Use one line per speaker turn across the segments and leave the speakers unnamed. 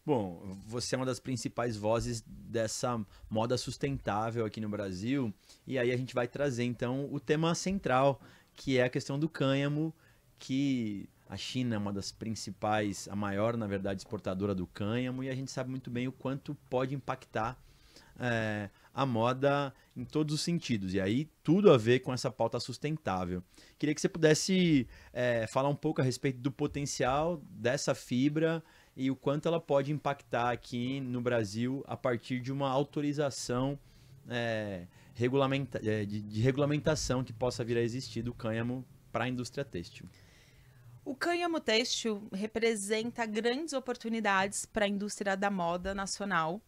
Bom, você é uma das principais vozes dessa moda sustentável aqui no Brasil, e aí a gente vai trazer então o tema central, que é a questão do cânhamo, que a China é uma das principais, a maior, na verdade, exportadora do cânhamo, e a gente sabe muito bem o quanto pode impactar a moda em todos os sentidos. E aí, tudo a ver com essa pauta sustentável. Queria que você pudesse falar um pouco a respeito do potencial dessa fibra e o quanto ela pode impactar aqui no Brasil a partir de uma autorização de regulamentação que possa vir a existir do cânhamo para a indústria têxtil.
O cânhamo têxtil representa grandes oportunidades para a indústria da moda nacional,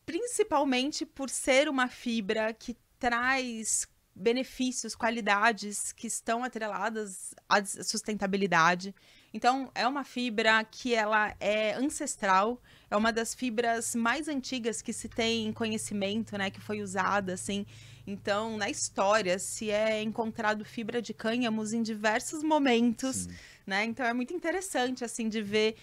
principalmente por ser uma fibra que traz benefícios, qualidades que estão atreladas à sustentabilidade. Então, é uma fibra que ela é ancestral, é uma das fibras mais antigas que se tem conhecimento, né, que foi usada, assim. Então, na história, se é encontrado fibra de cânhamos em diversos momentos,
Sim.
né? Então, é muito interessante, assim, de ver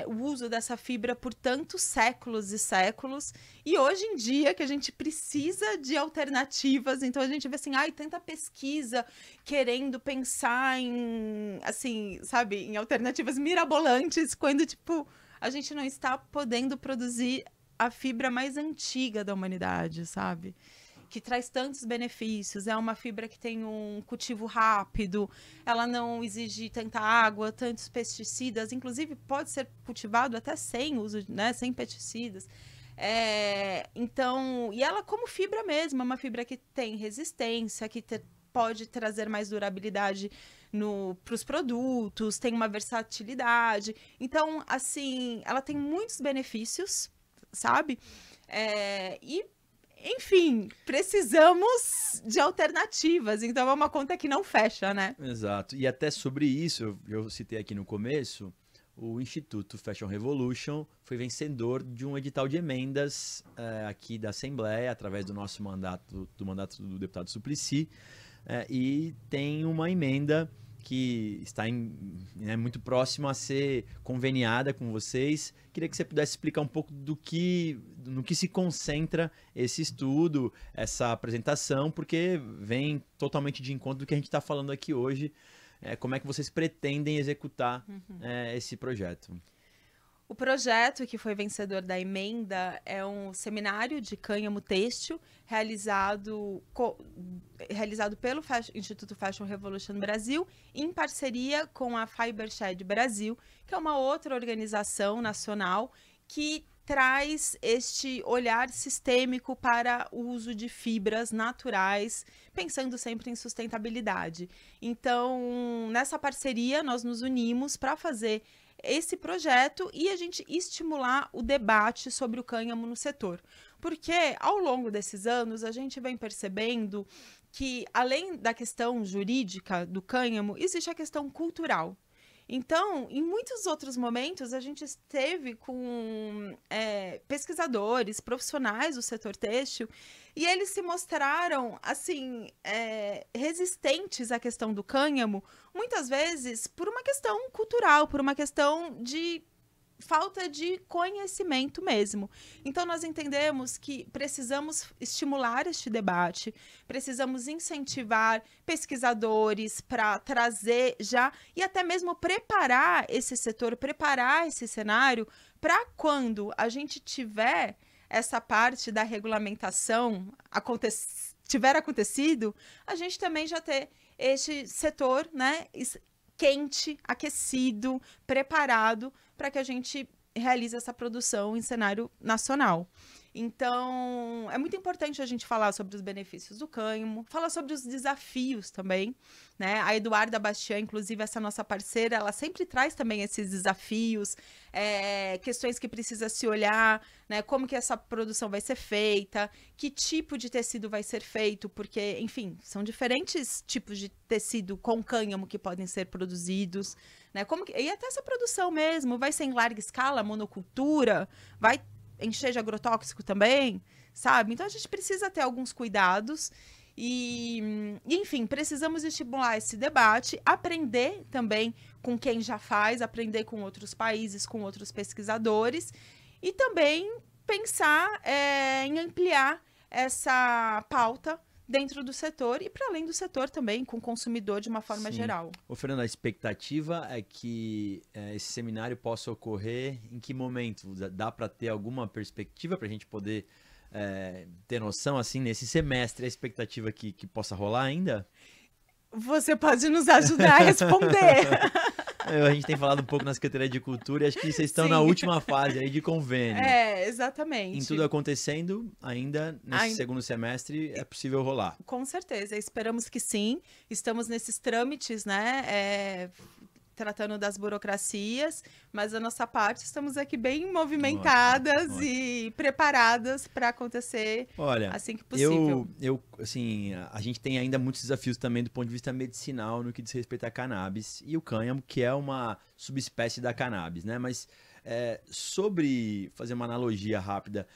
o uso dessa fibra por tantos séculos e séculos. E hoje em dia, que a gente precisa de alternativas, então a gente vê assim, tanta pesquisa querendo pensar em, assim, sabe, em alternativas mirabolantes, quando, tipo, a gente não está podendo produzir a fibra mais antiga da humanidade, sabe? Que traz tantos benefícios. É uma fibra que tem um cultivo rápido, ela não exige tanta água, tantos pesticidas, inclusive pode ser cultivado até sem uso, né, sem pesticidas. Então, e ela como fibra mesmo, é uma fibra que tem resistência, que pode trazer mais durabilidade para os produtos, tem uma versatilidade. Então, assim, ela tem muitos benefícios, sabe? E enfim, precisamos de alternativas. Então é uma conta que não fecha, né?
Exato. E até sobre isso, eu citei aqui no começo, o Instituto Fashion Revolution foi vencedor de um edital de emendas aqui da Assembleia, através do nosso mandato, do mandato do deputado Suplicy, e tem uma emenda que está muito próxima a ser conveniada com vocês. Queria que você pudesse explicar um pouco no que se concentra esse estudo, essa apresentação, porque vem totalmente de encontro do que a gente está falando aqui hoje. Como é que vocês pretendem executar esse projeto?
O projeto que foi vencedor da emenda é um seminário de cânhamo têxtil realizado pelo Instituto Fashion Revolution Brasil, em parceria com a Fibershed Brasil, que é uma outra organização nacional que traz este olhar sistêmico para o uso de fibras naturais, pensando sempre em sustentabilidade. Então, nessa parceria, nós nos unimos para fazer esse projeto e a gente estimular o debate sobre o cânhamo no setor. Porque, ao longo desses anos, a gente vem percebendo que, além da questão jurídica do cânhamo, existe a questão cultural. Então, em muitos outros momentos, a gente esteve com pesquisadores, profissionais do setor têxtil, e eles se mostraram, assim, resistentes à questão do cânhamo, muitas vezes por uma questão cultural, por uma questão de falta de conhecimento mesmo. Então, nós entendemos que precisamos estimular este debate, precisamos incentivar pesquisadores para trazer já e até mesmo preparar esse setor, preparar esse cenário para quando a gente tiver essa parte da regulamentação tiver acontecido, a gente também já ter este setor, né, quente, aquecido, preparado para que a gente realize essa produção em cenário nacional. Então, é muito importante a gente falar sobre os benefícios do cânhamo, falar sobre os desafios também, né? A Eduarda Bastian, inclusive, essa nossa parceira, ela sempre traz também esses desafios, questões que precisa se olhar, né? Como que essa produção vai ser feita, que tipo de tecido vai ser feito, porque, enfim, são diferentes tipos de tecido com cânhamo que podem ser produzidos, né? E até essa produção mesmo, vai ser em larga escala, monocultura, vai encher de agrotóxico também, sabe? Então a gente precisa ter alguns cuidados e enfim, precisamos estimular esse debate, aprender também com quem já faz, aprender com outros países, com outros pesquisadores, e também pensar em ampliar essa pauta dentro do setor e para além do setor também, com o consumidor de uma forma geral.
Ô, Fernando, a expectativa é que esse seminário possa ocorrer em que momento? Dá para ter alguma perspectiva para a gente poder ter noção, assim, nesse semestre, a expectativa que possa rolar ainda?
Você pode nos ajudar a responder.
A gente tem falado um pouco na Secretaria de Cultura e acho que vocês estão na última fase aí de convênio.
Exatamente.
Em tudo acontecendo, ainda nesse segundo semestre é possível rolar.
Com certeza, esperamos que sim. Estamos nesses trâmites, né? Tratando das burocracias, mas da nossa parte estamos aqui bem movimentadas e preparadas para acontecer assim que possível.
Assim, a gente tem ainda muitos desafios também do ponto de vista medicinal no que diz respeito à cannabis e o cânhamo, que é uma subespécie da cannabis, né? Mas sobre fazer uma analogia rápida,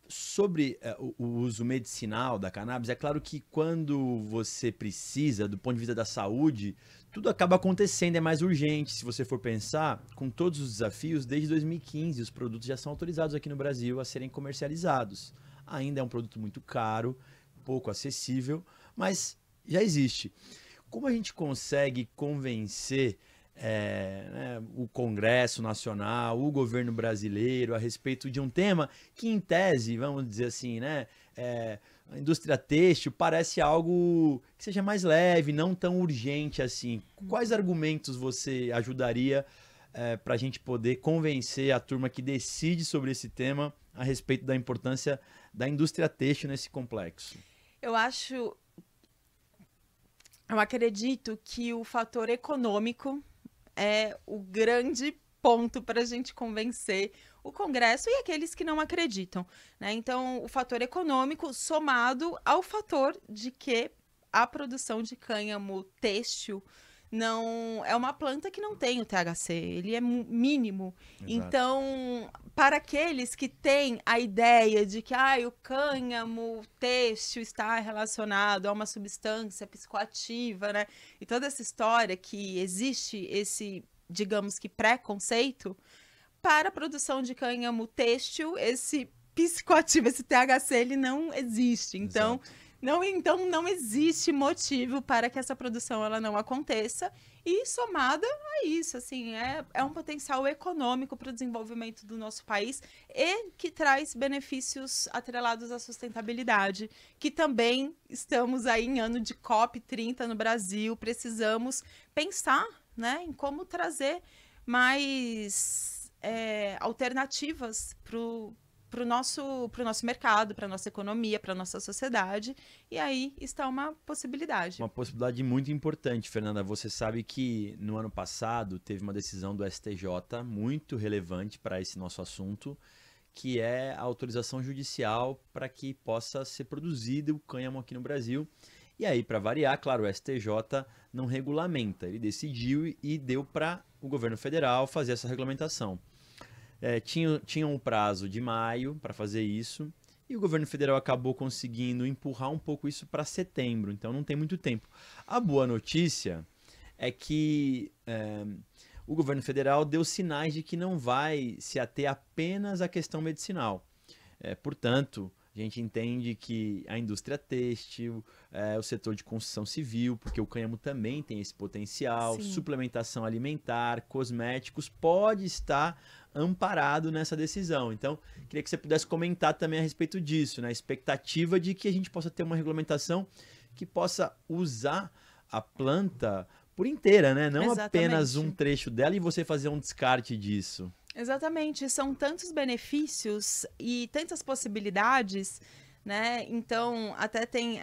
sobre o uso medicinal da cannabis, é claro que quando você precisa, do ponto de vista da saúde, tudo acaba acontecendo, é mais urgente. Se você for pensar, com todos os desafios, desde 2015 os produtos já são autorizados aqui no Brasil a serem comercializados. Ainda é um produto muito caro, pouco acessível, mas já existe. Como a gente consegue convencer o Congresso Nacional, o governo brasileiro a respeito de um tema que, em tese, vamos dizer assim, né, a indústria têxtil parece algo que seja mais leve, não tão urgente assim. Quais argumentos você ajudaria para a gente poder convencer a turma que decide sobre esse tema a respeito da importância da indústria têxtil nesse complexo?
Eu acredito que o fator econômico é o grande ponto para a gente convencer o Congresso e aqueles que não acreditam, né? Então, o fator econômico somado ao fator de que a produção de cânhamo têxtil não é uma planta que não tem o THC, ele é mínimo. Exato. Então, para aqueles que têm a ideia de que o cânhamo têxtil está relacionado a uma substância psicoativa, né? E toda essa história que existe esse, digamos que, preconceito, para a produção de cânhamo têxtil, esse psicoativo, esse THC, ele não existe. Então, não existe motivo para que essa produção ela não aconteça. E somada a isso, assim, é um potencial econômico para o desenvolvimento do nosso país e que traz benefícios atrelados à sustentabilidade, que também estamos aí em ano de COP30 no Brasil, precisamos pensar, né, em como trazer mais alternativas para o nosso mercado, para a nossa economia, para a nossa sociedade. E aí está uma possibilidade.
Uma possibilidade muito importante, Fernanda. Você sabe que no ano passado teve uma decisão do STJ muito relevante para esse nosso assunto, que é a autorização judicial para que possa ser produzido o cânhamo aqui no Brasil. E aí, para variar, claro, o STJ não regulamenta. Ele decidiu e deu para o governo federal fazer essa regulamentação. Tinha um prazo de maio para fazer isso e o governo federal acabou conseguindo empurrar um pouco isso para setembro, então não tem muito tempo. A boa notícia é que o governo federal deu sinais de que não vai se ater apenas à questão medicinal. Portanto, a gente entende que a indústria têxtil, o setor de construção civil, porque o cânhamo também tem esse potencial, sim, suplementação alimentar, cosméticos, pode estar amparado nessa decisão. Então, queria que você pudesse comentar também a respeito disso, né? A expectativa de que a gente possa ter uma regulamentação que possa usar a planta por inteira, né? Não apenas um trecho dela e você fazer um descarte disso.
Exatamente, são tantos benefícios e tantas possibilidades, né? Então, até tem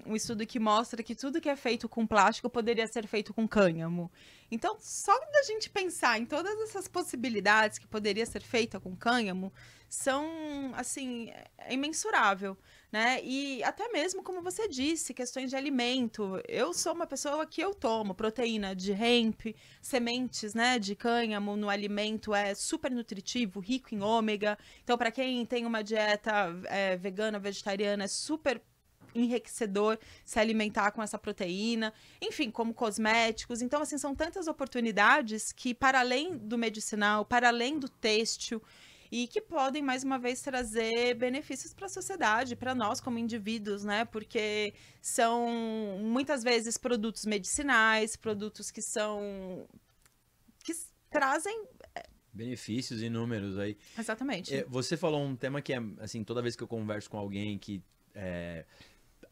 um estudo que mostra que tudo que é feito com plástico poderia ser feito com cânhamo. Então, só da gente pensar em todas essas possibilidades que poderia ser feita com cânhamo, são, assim, é imensurável, né? E até mesmo, como você disse, questões de alimento. Eu sou uma pessoa que eu tomo proteína de hemp, sementes, né, de cânhamo no alimento, é super nutritivo, rico em ômega. Então, para quem tem uma dieta vegana, vegetariana, é super enriquecedor se alimentar com essa proteína, enfim, como cosméticos. Então, assim, são tantas oportunidades que, para além do medicinal, para além do têxtil, e que podem, mais uma vez, trazer benefícios para a sociedade, para nós como indivíduos, né? Porque são, muitas vezes, produtos medicinais, produtos que trazem...
benefícios inúmeros aí.
Exatamente.
Você falou um tema que é, assim, toda vez que eu converso com alguém que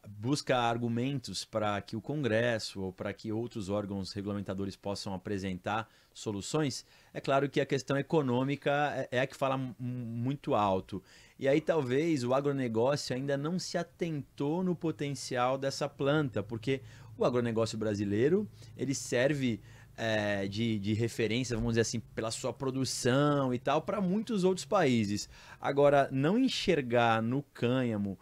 busca argumentos para que o Congresso ou para que outros órgãos regulamentadores possam apresentar soluções, é claro que a questão econômica é a que fala muito alto. E aí talvez o agronegócio ainda não se atentou no potencial dessa planta, porque o agronegócio brasileiro, ele serve de referência, vamos dizer assim, pela sua produção e tal, para muitos outros países. Agora, não enxergar no cânhamo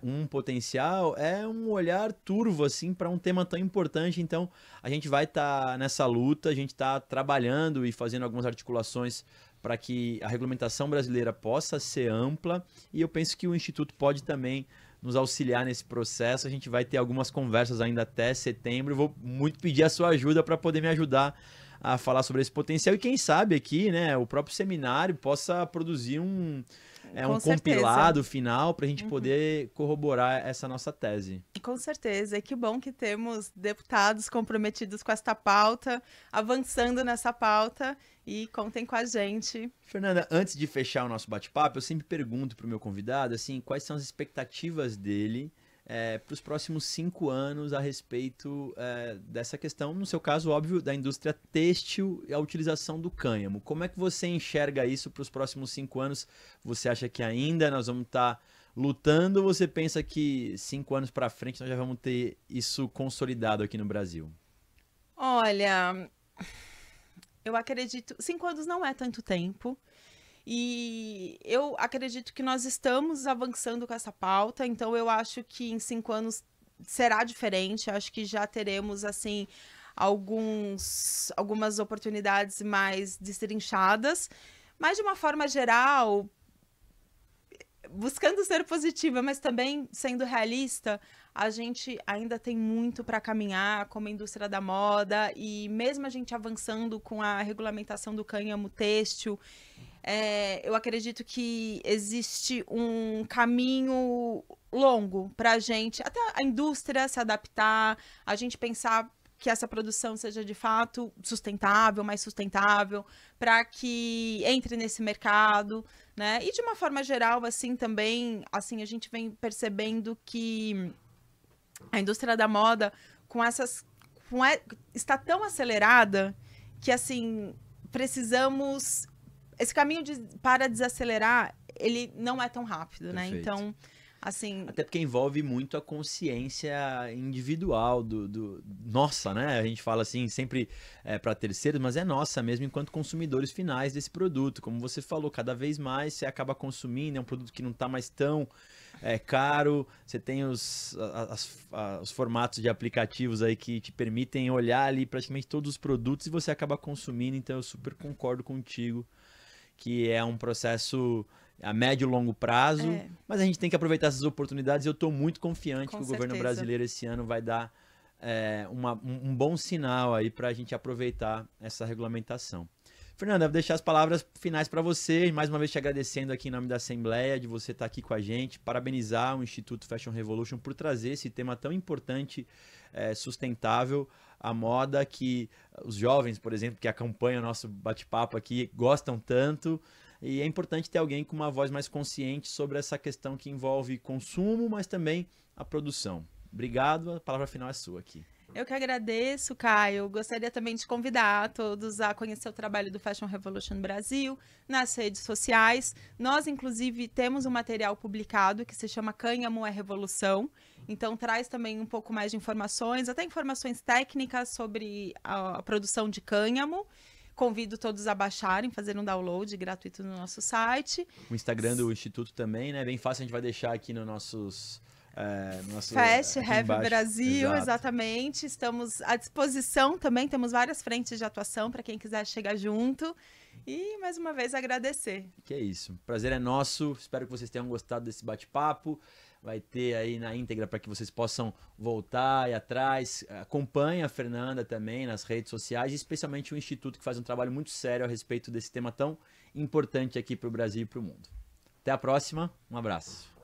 um potencial é um olhar turvo assim para um tema tão importante. Então a gente vai estar nessa luta, a gente está trabalhando e fazendo algumas articulações para que a regulamentação brasileira possa ser ampla, e eu penso que o Instituto pode também nos auxiliar nesse processo. A gente vai ter algumas conversas ainda até setembro. Eu vou muito pedir a sua ajuda para poder me ajudar a falar sobre esse potencial, e quem sabe aqui, né, o próprio seminário possa produzir um compilado final para a gente poder corroborar essa nossa tese.
Com certeza, e que bom que temos deputados comprometidos com esta pauta, avançando nessa pauta, e contem com a gente.
Fernanda, antes de fechar o nosso bate-papo, eu sempre pergunto para o meu convidado assim, quais são as expectativas dele para os próximos 5 anos a respeito dessa questão, no seu caso, óbvio, da indústria têxtil e a utilização do cânhamo. Como é que você enxerga isso para os próximos 5 anos? Você acha que ainda nós vamos estar lutando, ou você pensa que 5 anos para frente nós já vamos ter isso consolidado aqui no Brasil?
Olha, eu acredito... 5 anos não é tanto tempo. E eu acredito que nós estamos avançando com essa pauta, então eu acho que em 5 anos será diferente. Acho que já teremos, assim, algumas oportunidades mais destrinchadas. Mas, de uma forma geral, buscando ser positiva, mas também sendo realista, a gente ainda tem muito para caminhar como indústria da moda, e mesmo a gente avançando com a regulamentação do cânhamo têxtil, eu acredito que existe um caminho longo para a gente, até a indústria se adaptar, a gente pensar que essa produção seja de fato sustentável, mais sustentável, para que entre nesse mercado, né? E de uma forma geral, assim, também, assim, a gente vem percebendo que a indústria da moda está tão acelerada que, assim, precisamos... Esse caminho para desacelerar, ele não é tão rápido, né?
Perfeito.
Então, assim...
Até porque envolve muito a consciência individual nossa, né? A gente fala assim sempre para terceiros, mas é nossa mesmo enquanto consumidores finais desse produto. Como você falou, cada vez mais você acaba consumindo, é um produto que não está mais tão caro, você tem os formatos de aplicativos aí que te permitem olhar ali praticamente todos os produtos e você acaba consumindo. Então eu super concordo contigo que é um processo a médio e longo prazo, mas a gente tem que aproveitar essas oportunidades, e eu estou muito confiante que o governo brasileiro esse ano vai dar um bom sinal aí para a gente aproveitar essa regulamentação. Fernanda, vou deixar as palavras finais para você, mais uma vez te agradecendo aqui em nome da Assembleia, de você estar aqui com a gente, parabenizar o Instituto Fashion Revolution por trazer esse tema tão importante, sustentável, a moda, que os jovens, por exemplo, que acompanham o nosso bate-papo aqui, gostam tanto. E é importante ter alguém com uma voz mais consciente sobre essa questão que envolve consumo, mas também a produção. Obrigado, a palavra final é sua aqui.
Eu que agradeço, Caio. Gostaria também de convidar todos a conhecer o trabalho do Fashion Revolution Brasil nas redes sociais. Nós, inclusive, temos um material publicado que se chama Cânhamo é Revolução. Então, traz também um pouco mais de informações, até informações técnicas sobre a produção de cânhamo. Convido todos a baixarem, fazer um download gratuito no nosso site.
O Instagram do Instituto também, né? Bem fácil, a gente vai deixar aqui no nossos...
Fast Have Brasil, exatamente. Estamos à disposição também, temos várias frentes de atuação para quem quiser chegar junto. E, mais uma vez, agradecer.
Que é isso. O prazer é nosso. Espero que vocês tenham gostado desse bate-papo. vai ter aí na íntegra para que vocês possam voltar e atrás. Acompanhe a Fernanda também nas redes sociais, especialmente o Instituto, que faz um trabalho muito sério a respeito desse tema tão importante aqui para o Brasil e para o mundo. Até a próxima, um abraço.